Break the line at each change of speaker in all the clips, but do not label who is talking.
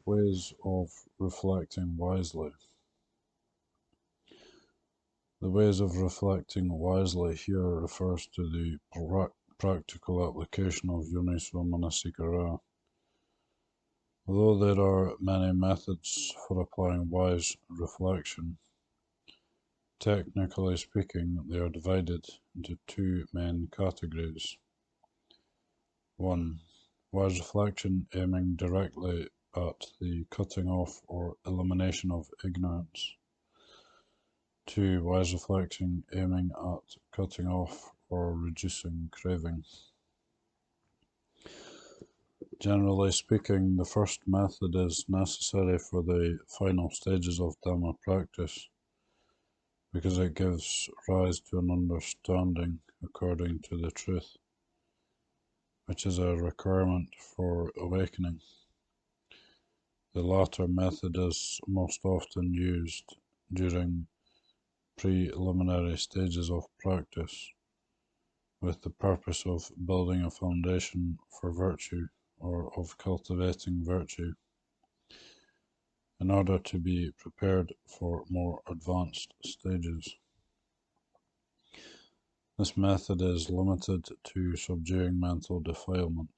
ways of reflecting wisely. The ways of reflecting wisely here refers to the practical application of Yoniso Manasikara. Although there are many methods for applying wise reflection, technically speaking, they are divided into two main categories. 1. Wise reflection aiming directly at the cutting off or elimination of ignorance. 2. Wise reflection aiming at cutting off or reducing craving. Generally speaking, the first method is necessary for the final stages of Dhamma practice because it gives rise to an understanding according to the truth, which is a requirement for awakening. The latter method is most often used during preliminary stages of practice with the purpose of building a foundation for virtue or of cultivating virtue in order to be prepared for more advanced stages. This method is limited to subduing mental defilement.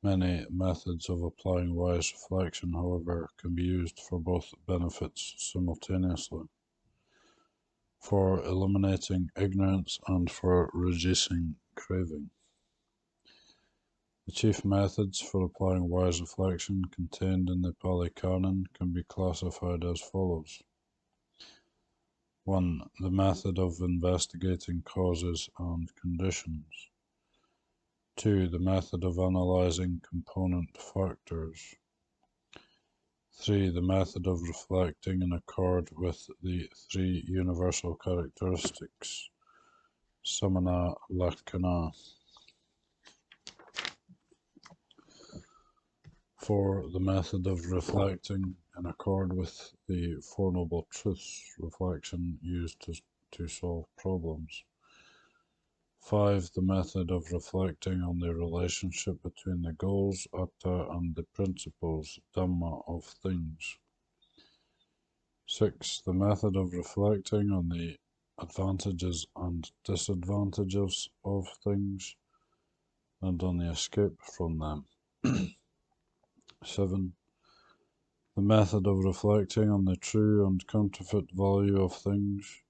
Many methods of applying wise reflection, however, can be used for both benefits simultaneously, for eliminating ignorance and for reducing craving. The chief methods for applying wise reflection contained in the Pali Canon can be classified as follows. 1. The method of investigating causes and conditions. 2. The method of analyzing component factors. 3. The method of reflecting in accord with the three universal characteristics, samana lakkhana. 4. The method of reflecting in accord with the Four Noble Truths, reflection used to solve problems. 5. The method of reflecting on the relationship between the goals, atta, and the principles, dhamma, of things. 6. The method of reflecting on the advantages and disadvantages of things and on the escape from them. 7. The method of reflecting on the true and counterfeit value of things.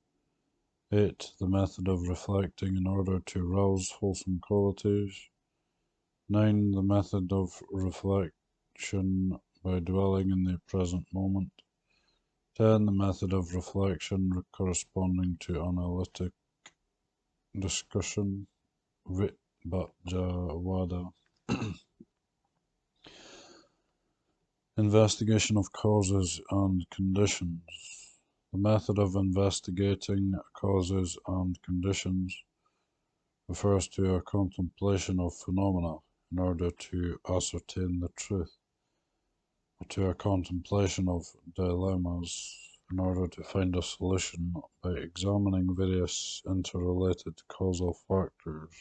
8. The method of reflecting in order to rouse wholesome qualities. 9. The method of reflection by dwelling in the present moment. 10. The method of reflection corresponding to analytic discussion, Vibhajavada. Investigation of causes and conditions. The method of investigating causes and conditions refers to a contemplation of phenomena in order to ascertain the truth, or to a contemplation of dilemmas in order to find a solution by examining various interrelated causal factors.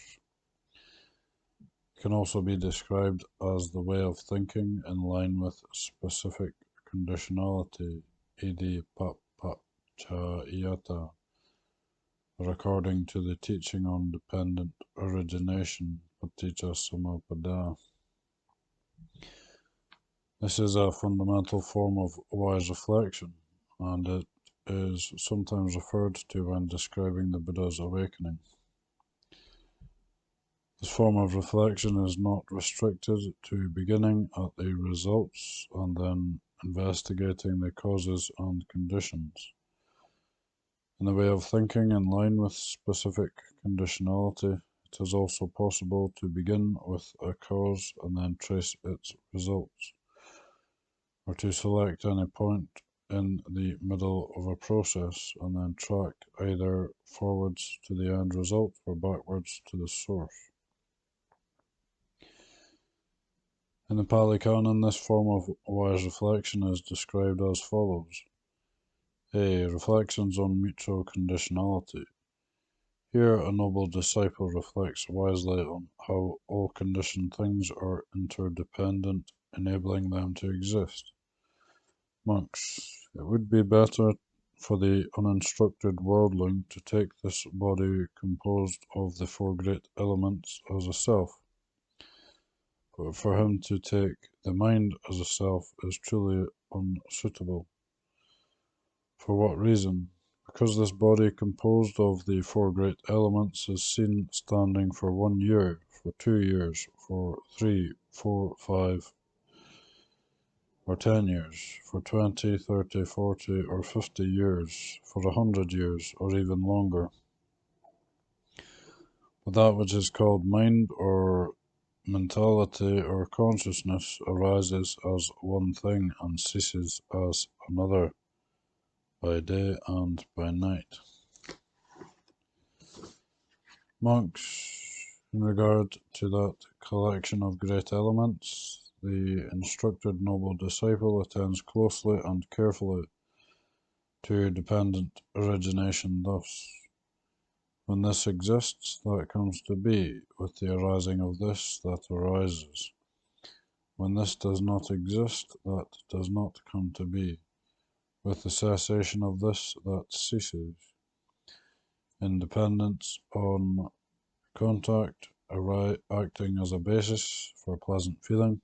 It can also be described as the way of thinking in line with specific conditionality, edi papachayata, or according to the teaching on dependent origination, paticca samuppada. This is a fundamental form of wise reflection, and it is sometimes referred to when describing the Buddha's awakening. This form of reflection is not restricted to beginning at the results and then investigating the causes and conditions. In the way of thinking in line with specific conditionality, it is also possible to begin with a cause and then trace its results, or to select any point in the middle of a process and then track either forwards to the end result or backwards to the source. In the Pali Canon, this form of wise reflection is described as follows. A. Reflections on mutual conditionality. Here, a noble disciple reflects wisely on how all conditioned things are interdependent enabling them to exist. Monks, it would be better for the uninstructed worldling to take this body composed of the four great elements as a self, but for him to take the mind as a self is truly unsuitable. For what reason? Because this body composed of the four great elements is seen standing for 1 year, for 2 years, for 3, 4, 5, or 10 years, for 20, 30, 40, or 50 years, for 100 years, or even longer. But that which is called mind or mentality or consciousness arises as one thing and ceases as another, by day and by night. Monks, in regard to that collection of great elements, the instructed noble disciple attends closely and carefully to dependent origination thus. When this exists, that comes to be. With the arising of this, that arises. When this does not exist, that does not come to be. With the cessation of this, that ceases. Independence on contact, acting as a basis for pleasant feeling.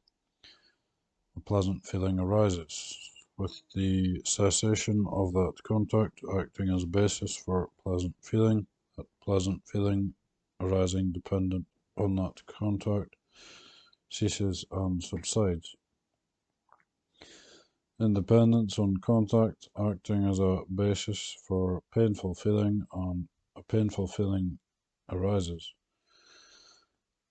A pleasant feeling arises. With the cessation of that contact acting as a basis for pleasant feeling, that pleasant feeling arising dependent on that contact ceases and subsides. Independence on contact acting as a basis for painful feeling, and a painful feeling arises.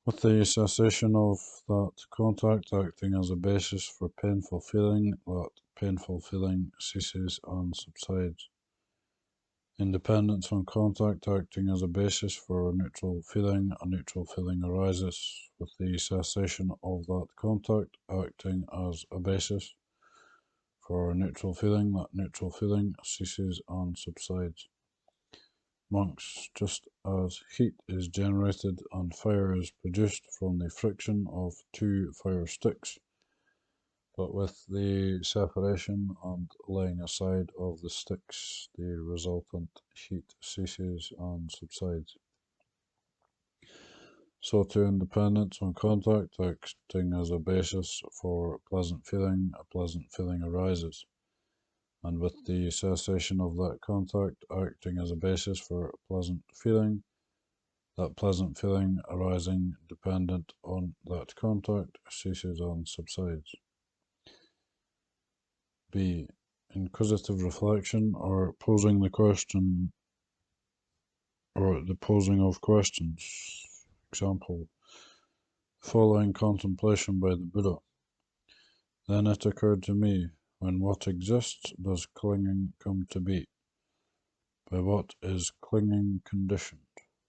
With the cessation of that contact acting as a basis for painful feeling, that painful feeling ceases and subsides. Independence on contact acting as a basis for a neutral feeling arises. With the cessation of that contact acting as a basis for a neutral feeling, that neutral feeling ceases and subsides. Monks, just as heat is generated and fire is produced from the friction of two fire sticks, but with the separation and laying aside of the sticks, the resultant heat ceases and subsides. So too independence on contact acting as a basis for a pleasant feeling arises. And with the cessation of that contact acting as a basis for a pleasant feeling, that pleasant feeling arising dependent on that contact ceases and subsides. B. Inquisitive reflection, or posing the question, or the posing of questions. Example, following contemplation by the Buddha. Then it occurred to me, when what exists does clinging come to be? By what is clinging conditioned?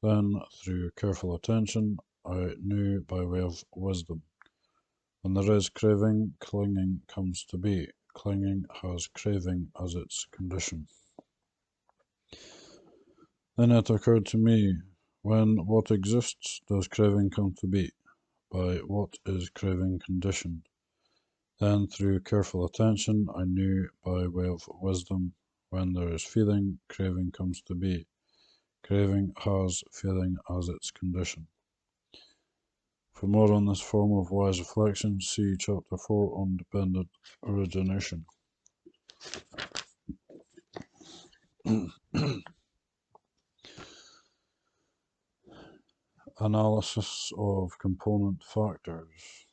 Then, through careful attention, I knew by way of wisdom. When there is craving, clinging comes to be. Clinging has craving as its condition. Then it occurred to me, when what exists does craving come to be? By what is craving conditioned? Then, through careful attention, I knew by way of wisdom, when there is feeling, craving comes to be. Craving has feeling as its condition. For more on this form of wise reflection, see Chapter 4 on Dependent Origination. Analysis of component factors.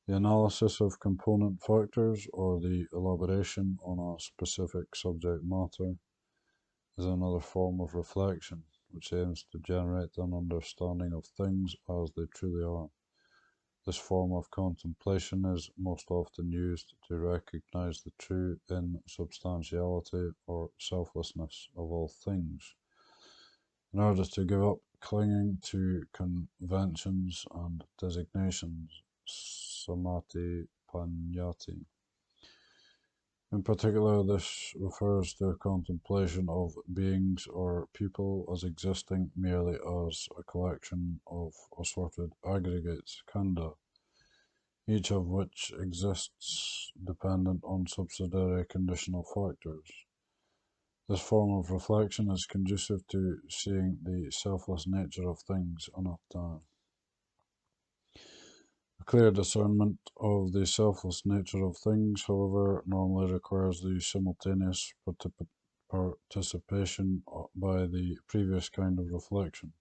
The analysis of component factors, or the elaboration on a specific subject matter, is another form of reflection, which aims to generate an understanding of things as they truly are. This form of contemplation is most often used to recognize the true insubstantiality or selflessness of all things, in order to give up clinging to conventions and designations, samadhi panyati. In particular, this refers to a contemplation of beings or people as existing merely as a collection of assorted aggregates, khandha, each of which exists dependent on subsidiary conditional factors. This form of reflection is conducive to seeing the selfless nature of things anatta. A clear discernment of the selfless nature of things, however, normally requires the simultaneous participation by the previous kind of reflection,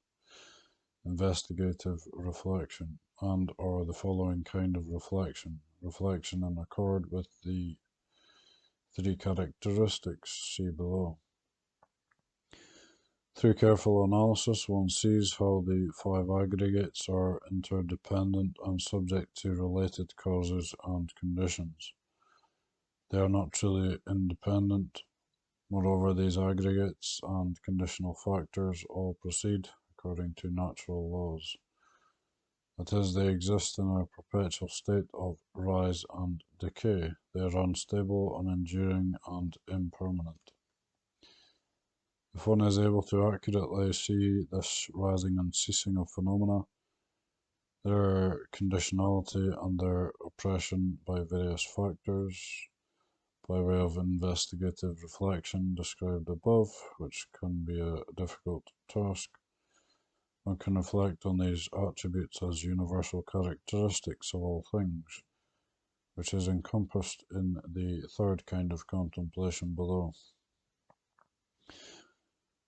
investigative reflection, and or the following kind of reflection, reflection in accord with the three characteristics see below. Through careful analysis, one sees how the five aggregates are interdependent and subject to related causes and conditions. They are not truly independent. Moreover, these aggregates and conditional factors all proceed according to natural laws. That is, they exist in a perpetual state of rise and decay. They are unstable, unenduring, and impermanent. If one is able to accurately see this rising and ceasing of phenomena, their conditionality and their oppression by various factors, by way of investigative reflection described above, which can be a difficult task, one can reflect on these attributes as universal characteristics of all things, which is encompassed in the third kind of contemplation below.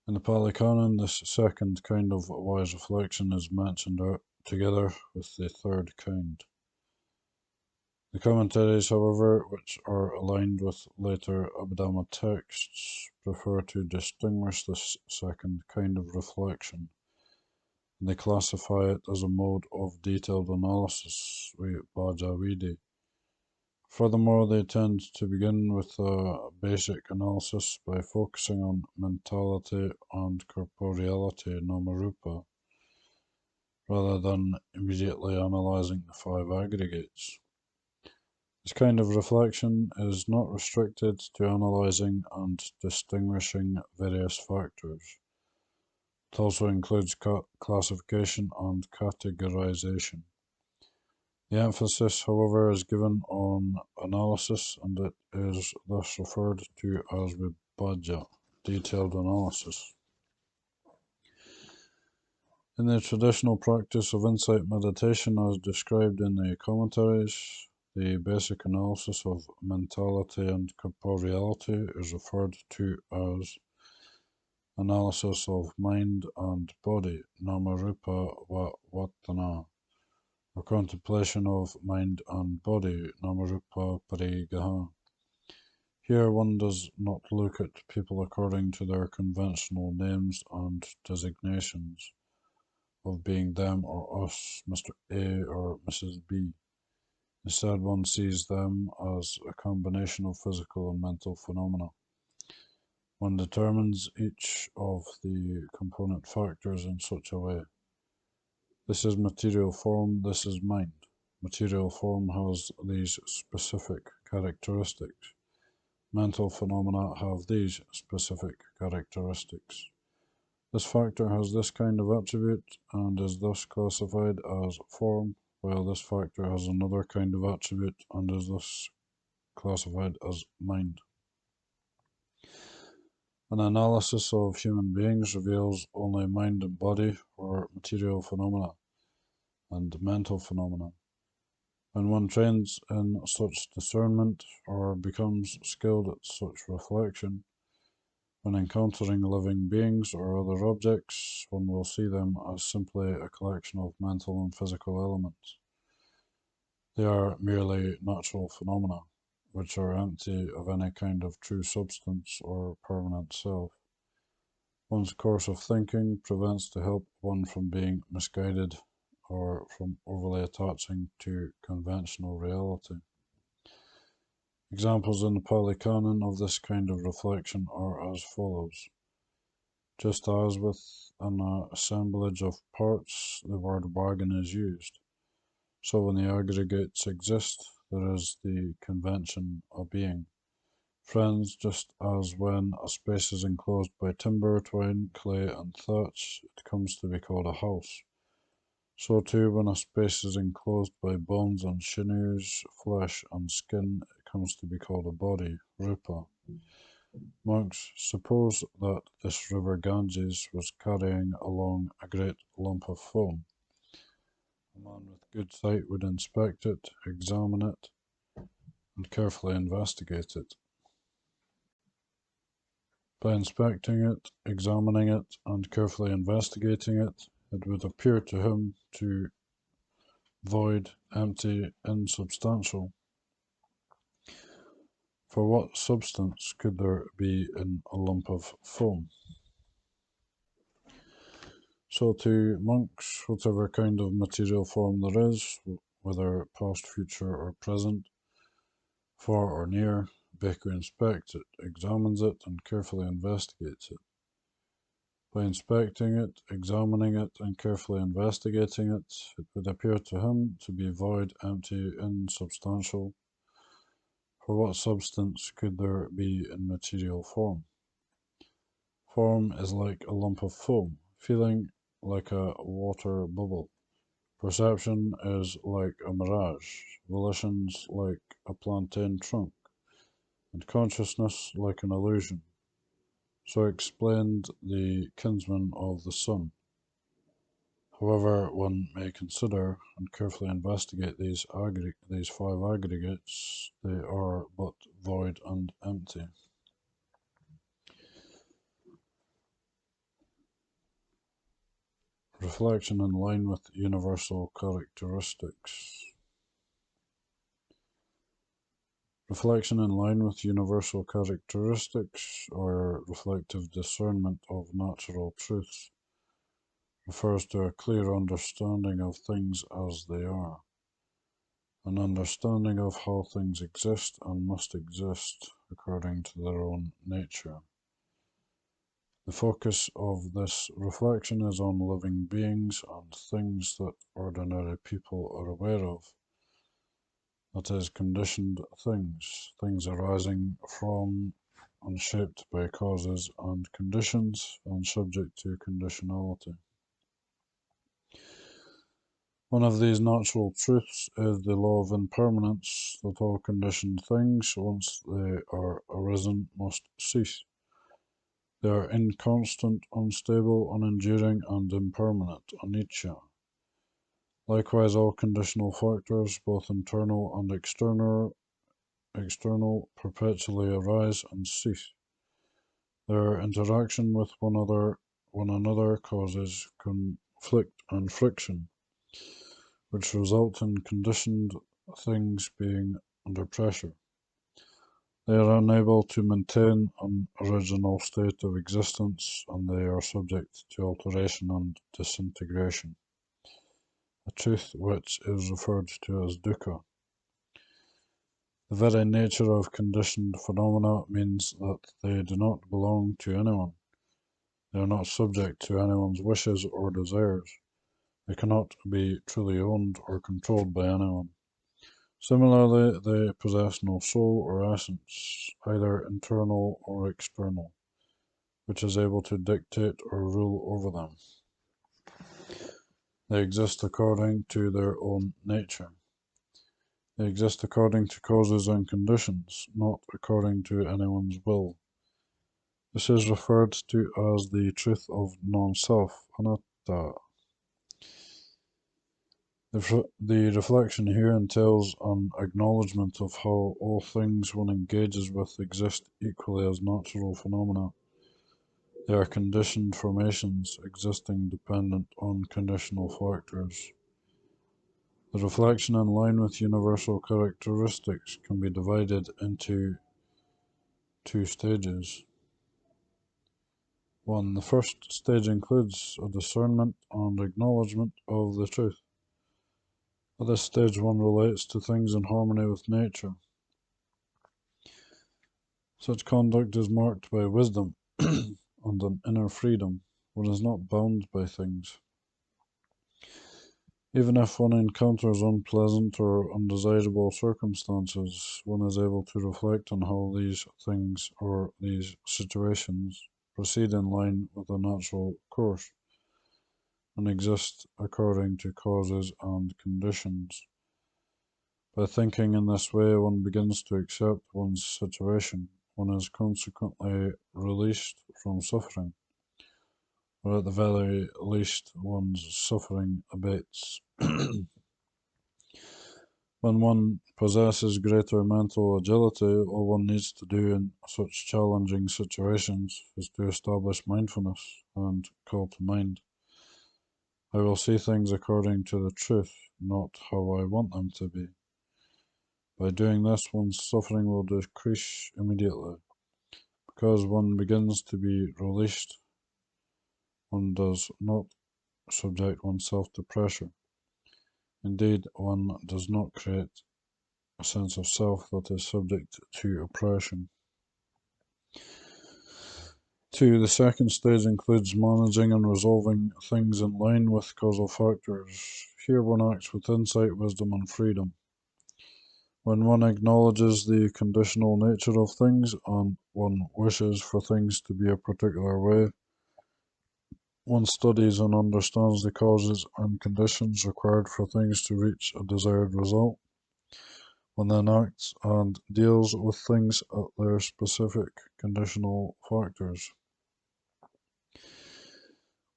In the Pali Canon, this second kind of wise reflection is mentioned together with the third kind. The commentaries, however, which are aligned with later Abhidhamma texts, prefer to distinguish this second kind of reflection, and they classify it as a mode of detailed analysis, Bhaja. Furthermore, they tend to begin with a basic analysis by focusing on mentality and corporeality, Namarupa, rather than immediately analyzing the five aggregates. This kind of reflection is not restricted to analyzing and distinguishing various factors. It also includes classification and categorization. The emphasis, however, is given on analysis, and it is thus referred to as vibhajja, detailed analysis. In the traditional practice of insight meditation as described in the commentaries, the basic analysis of mentality and corporeality is referred to as analysis of mind and body, Namarupa Vatana, or contemplation of mind and body, Namarupa Parigaha. Here one does not look at people according to their conventional names and designations of being them or us, Mr. A or Mrs. B. Instead, one sees them as a combination of physical and mental phenomena. One determines each of the component factors in such a way. This is material form, this is mind. Material form has these specific characteristics. Mental phenomena have these specific characteristics. This factor has this kind of attribute and is thus classified as form, while this factor has another kind of attribute and is thus classified as mind. An analysis of human beings reveals only mind and body, or material phenomena, and mental phenomena. When one trains in such discernment, or becomes skilled at such reflection, when encountering living beings or other objects, one will see them as simply a collection of mental and physical elements. They are merely natural phenomena, which are empty of any kind of true substance or permanent self. One's course of thinking prevents to help one from being misguided or from overly attaching to conventional reality. Examples in the Pali Canon of this kind of reflection are as follows. Just as with an assemblage of parts, the word bargain is used, so when the aggregates exist, there is the convention of being. Friends, just as when a space is enclosed by timber, twine, clay, and thatch, it comes to be called a house. So too, when a space is enclosed by bones and sinews, flesh and skin, it comes to be called a body, rupa. Monks, suppose that this river Ganges was carrying along a great lump of foam. A man with good sight would inspect it, examine it, and carefully investigate it. By inspecting it, examining it, and carefully investigating it, it would appear to him to void, empty, insubstantial. For what substance could there be in a lump of foam? So to monks, whatever kind of material form there is, whether past, future, or present, far or near, Bhikkhu inspects it, examines it, and carefully investigates it. By inspecting it, examining it, and carefully investigating it, it would appear to him to be void, empty, insubstantial. For what substance could there be in material form? Form is like a lump of foam, feeling like a water bubble. Perception is like a mirage, volitions like a plantain trunk, and consciousness like an illusion. So explained the kinsman of the sun. However, one may consider and carefully investigate these five aggregates, they are but void and empty. Reflection in line with universal characteristics. Reflection in line with universal characteristics, or reflective discernment of natural truths, refers to a clear understanding of things as they are, an understanding of how things exist and must exist according to their own nature. The focus of this reflection is on living beings and things that ordinary people are aware of. That is, conditioned things, things arising from and shaped by causes and conditions and subject to conditionality. One of these natural truths is the law of impermanence, that all conditioned things, once they are arisen, must cease. They are inconstant, unstable, unenduring, and impermanent, anicca. Likewise, all conditional factors, both internal and external, perpetually arise and cease. Their interaction with one another causes conflict and friction, which result in conditioned things being under pressure. They are unable to maintain an original state of existence, and they are subject to alteration and disintegration, a truth which is referred to as dukkha. The very nature of conditioned phenomena means that they do not belong to anyone. They are not subject to anyone's wishes or desires. They cannot be truly owned or controlled by anyone. Similarly, they possess no soul or essence, either internal or external, which is able to dictate or rule over them. They exist according to their own nature. They exist according to causes and conditions, not according to anyone's will. This is referred to as the truth of non-self, anatta. The reflection here entails an acknowledgement of how all things one engages with exist equally as natural phenomena. They are conditioned formations existing dependent on conditional factors. The reflection in line with universal characteristics can be divided into two stages. 1. The first stage includes a discernment and acknowledgement of the truth. At this stage, one relates to things in harmony with nature. Such conduct is marked by wisdom and an inner freedom. One is not bound by things. Even if one encounters unpleasant or undesirable circumstances, one is able to reflect on how these things or these situations proceed in line with a natural course. and exist according to causes and conditions. By thinking in this way, one begins to accept one's situation. One is consequently released from suffering, or at the very least, one's suffering abates. When one possesses greater mental agility, all one needs to do in such challenging situations is to establish mindfulness and call to mind, I will see things according to the truth, not how I want them to be. By doing this, one's suffering will decrease immediately. Because one begins to be released, one does not subject oneself to pressure. Indeed, one does not create a sense of self that is subject to oppression. 2. The second stage includes managing and resolving things in line with causal factors. Here one acts with insight, wisdom, and freedom. When one acknowledges the conditional nature of things and one wishes for things to be a particular way, one studies and understands the causes and conditions required for things to reach a desired result. One then acts and deals with things at their specific conditional factors.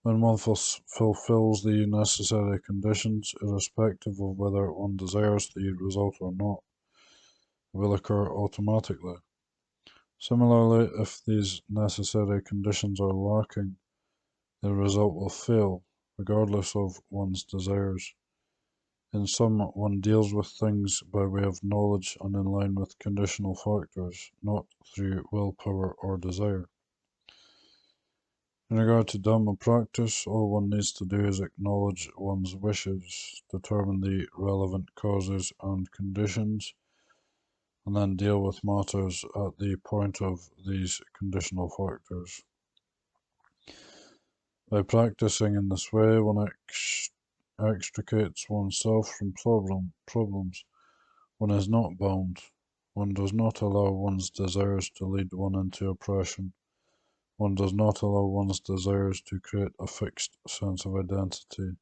When one fulfills the necessary conditions, irrespective of whether one desires the result or not, will occur automatically. Similarly, if these necessary conditions are lacking, the result will fail, regardless of one's desires. In sum, one deals with things by way of knowledge and in line with conditional factors, not through willpower or desire. In regard to Dhamma practice, all one needs to do is acknowledge one's wishes, determine the relevant causes and conditions, and then deal with matters at the point of these conditional factors. By practicing in this way, one extricates oneself from problems. One is not bound. One does not allow one's desires to lead one into oppression. One does not allow one's desires to create a fixed sense of identity.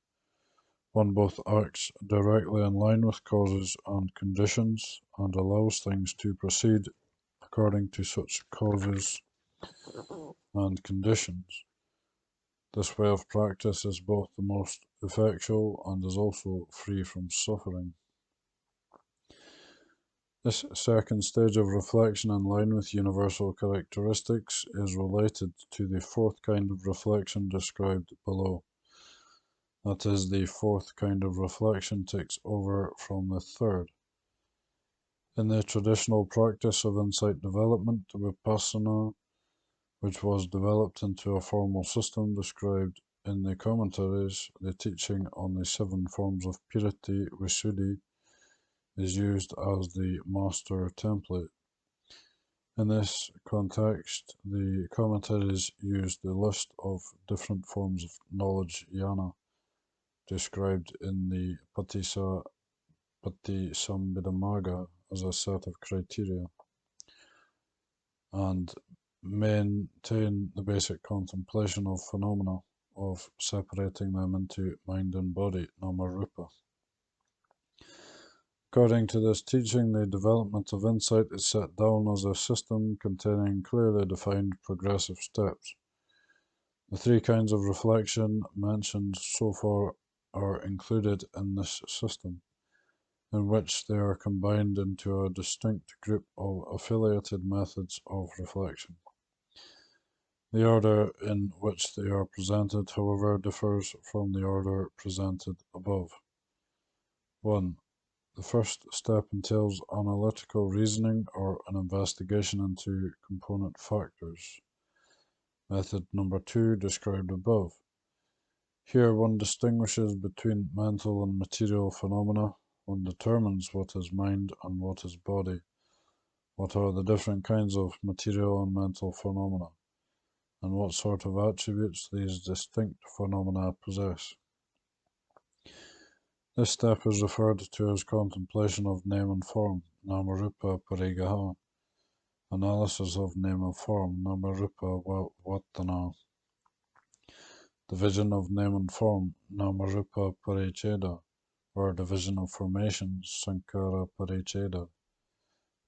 One both acts directly in line with causes and conditions and allows things to proceed according to such causes and conditions. This way of practice is both the most effectual and is also free from suffering. This second stage of reflection in line with universal characteristics is related to the fourth kind of reflection described below. That is, the fourth kind of reflection takes over from the third. In the traditional practice of insight development, Vipassana, which was developed into a formal system described in the commentaries, the teaching on the 7 forms of purity, Visuddhi, is used as the master template. In this context, the commentaries use the list of different forms of knowledge jnana described in the Patisambhidamagga as a set of criteria, and maintain the basic contemplation of phenomena, of separating them into mind and body, nama-rupa. According to this teaching, the development of insight is set down as a system containing clearly defined progressive steps. The 3 kinds of reflection mentioned so far are included in this system, in which they are combined into a distinct group of affiliated methods of reflection. The order in which they are presented, however, differs from the order presented above. 1. The first step entails analytical reasoning or an investigation into component factors. Method number 2, described above. Here one distinguishes between mental and material phenomena. One determines what is mind and what is body, what are the different kinds of material and mental phenomena, and what sort of attributes these distinct phenomena possess. This step is referred to as contemplation of name and form, Namarupa Parigaha, analysis of name and form, Namarupa Vatana. division of name and form, Namarupa Paricheda, or division of formations, Sankara Paricheda.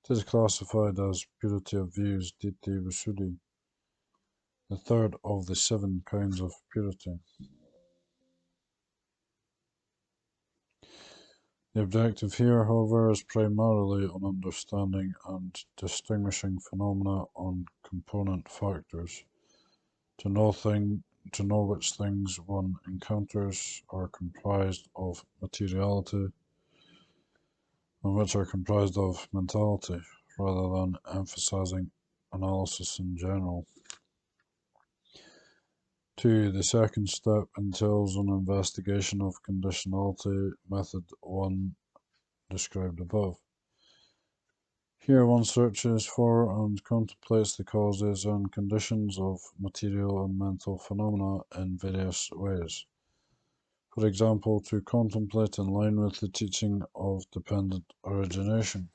It is classified as purity of views, Ditthi Visuddhi, the third of the 7 kinds of purity. The objective here, however, is primarily on understanding and distinguishing phenomena on component factors, to know which things one encounters are comprised of materiality and which are comprised of mentality, rather than emphasizing analysis in general. 2. The second step entails an investigation of conditionality, method 1 described above. Here one searches for and contemplates the causes and conditions of material and mental phenomena in various ways. For example, to contemplate in line with the teaching of dependent origination,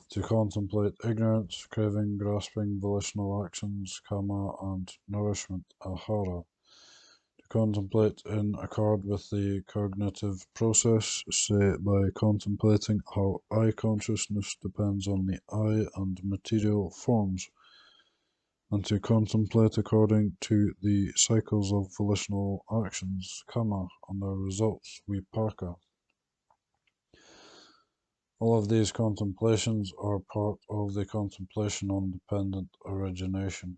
to contemplate ignorance, craving, grasping, volitional actions, kama, and nourishment, ahara, to contemplate in accord with the cognitive process, say by contemplating how I consciousness depends on the I and material forms, and to contemplate according to the cycles of volitional actions, kama, and their results, vipaka. All of these contemplations are part of the contemplation on dependent origination.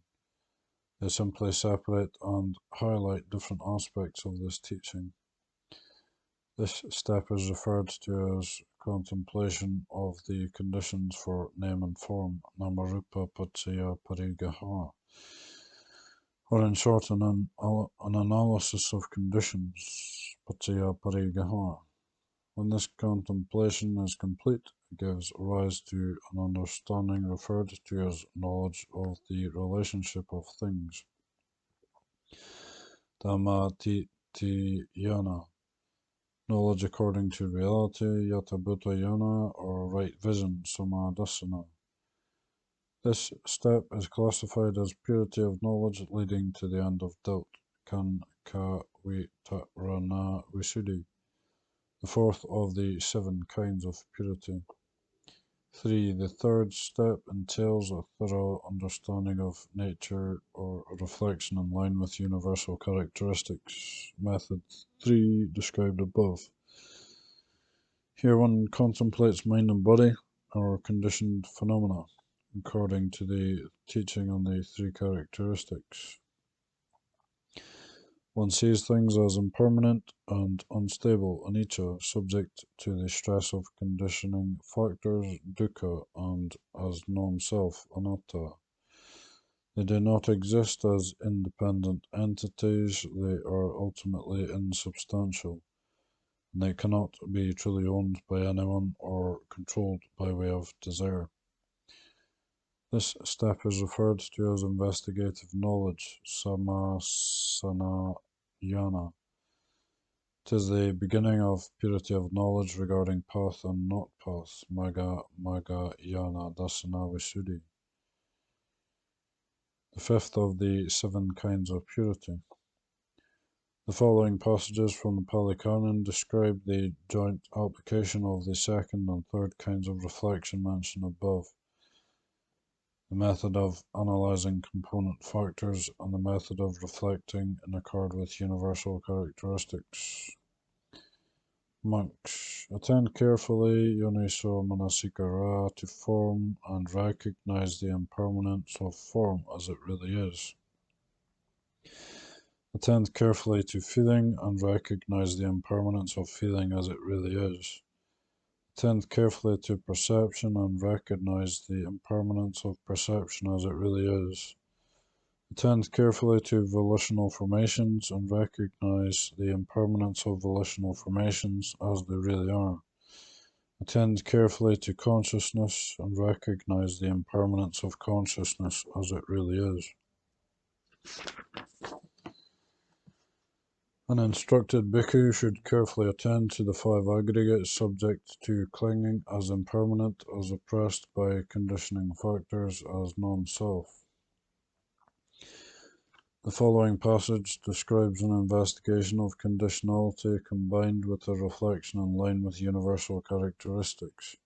They simply separate and highlight different aspects of this teaching. This step is referred to as contemplation of the conditions for name and form, Namarupa Paccaya Parigaha, or in short, an analysis of conditions, Paccaya Parigaha. When this contemplation is complete, it gives rise to an understanding referred to as knowledge of the relationship of things, Dhammatiyana, knowledge according to reality, Yatabhutayana, or right vision, Samadasana. This step is classified as purity of knowledge leading to the end of doubt, Kanka Vitarana Visuddhi, the fourth of the 7 kinds of purity. 3. The third step entails a thorough understanding of nature or reflection in line with universal characteristics, method 3 described above. Here one contemplates mind and body, or conditioned phenomena, according to the teaching on the 3 characteristics. One sees things as impermanent and unstable, anicca, subject to the stress of conditioning factors, dukkha, and as non-self, anatta. They do not exist as independent entities, they are ultimately insubstantial, and they cannot be truly owned by anyone or controlled by way of desire. This step is referred to as investigative knowledge, samasana yana. It is the beginning of purity of knowledge regarding path and not path, magga, yana, dasana, visuddhi. The fifth of the 7 kinds of purity. The following passages from the Pali Canon describe the joint application of the 2nd and 3rd kinds of reflection mentioned above, the method of analyzing component factors, and the method of reflecting in accord with universal characteristics. Monks, attend carefully, yoniso manasikara, to form and recognize the impermanence of form as it really is. Attend carefully to feeling and recognize the impermanence of feeling as it really is. Attend carefully to perception and recognize the impermanence of perception as it really is. Attend carefully to volitional formations and recognize the impermanence of volitional formations as they really are. Attend carefully to consciousness and recognize the impermanence of consciousness as it really is. An instructed bhikkhu should carefully attend to the 5 aggregates subject to clinging as impermanent, as oppressed by conditioning factors, as non-self. The following passage describes an investigation of conditionality combined with a reflection in line with universal characteristics.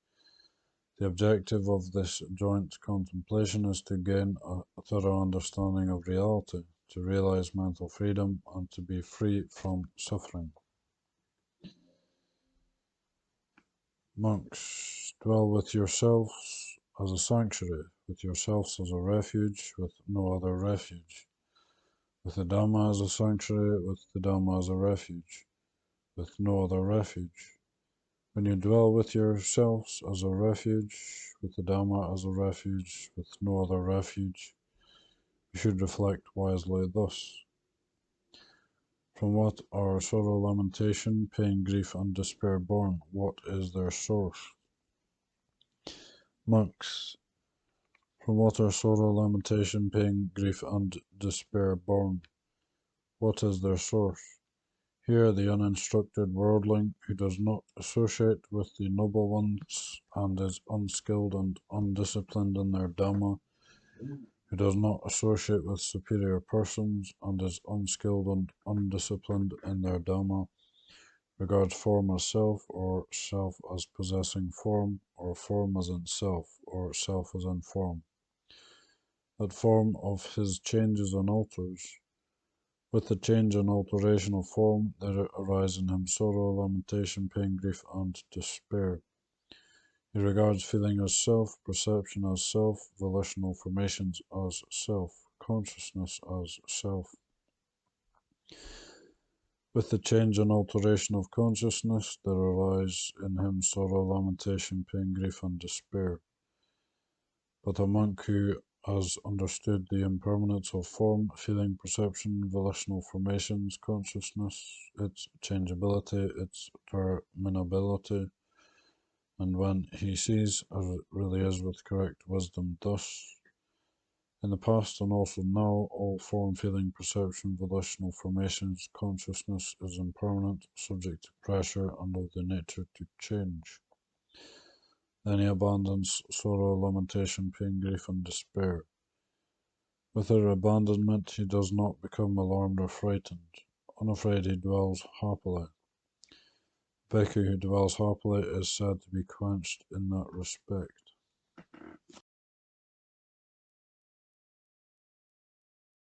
The objective of this joint contemplation is to gain a thorough understanding of reality, to realize mental freedom, and to be free from suffering. Monks, dwell with yourselves as a sanctuary, with yourselves as a refuge, with no other refuge. With the Dhamma as a sanctuary, with the Dhamma as a refuge, with no other refuge. When you dwell with yourselves as a refuge, with the Dhamma as a refuge, with no other refuge, you should reflect wisely thus. From what are sorrow, lamentation, pain, grief, and despair born? What is their source? Monks, from what are sorrow, lamentation, pain, grief, and despair born? What is their source? Here the uninstructed worldling, who does not associate with the noble ones and is unskilled and undisciplined in their Dhamma, who does not associate with superior persons and is unskilled and undisciplined in their Dhamma, regards form as self, or self as possessing form, or form as in self, or self as in form. That form of his changes and alters. With the change and alteration of form, there arise in him sorrow, lamentation, pain, grief, and despair. He regards feeling as self, perception as self, volitional formations as self, consciousness as self. With the change and alteration of consciousness, there arise in him sorrow, lamentation, pain, grief, and despair. But a monk who has understood the impermanence of form, feeling, perception, volitional formations, consciousness, its changeability, its terminability, and when he sees as it really is with correct wisdom thus, in the past and also now, all form, feeling, perception, volitional formations, consciousness is impermanent, subject to pressure, and of the nature to change. Then he abandons sorrow, lamentation, pain, grief, and despair. With their abandonment, he does not become alarmed or frightened. Unafraid, he dwells happily. A bhikkhu who dwells happily is said to be quenched in that respect.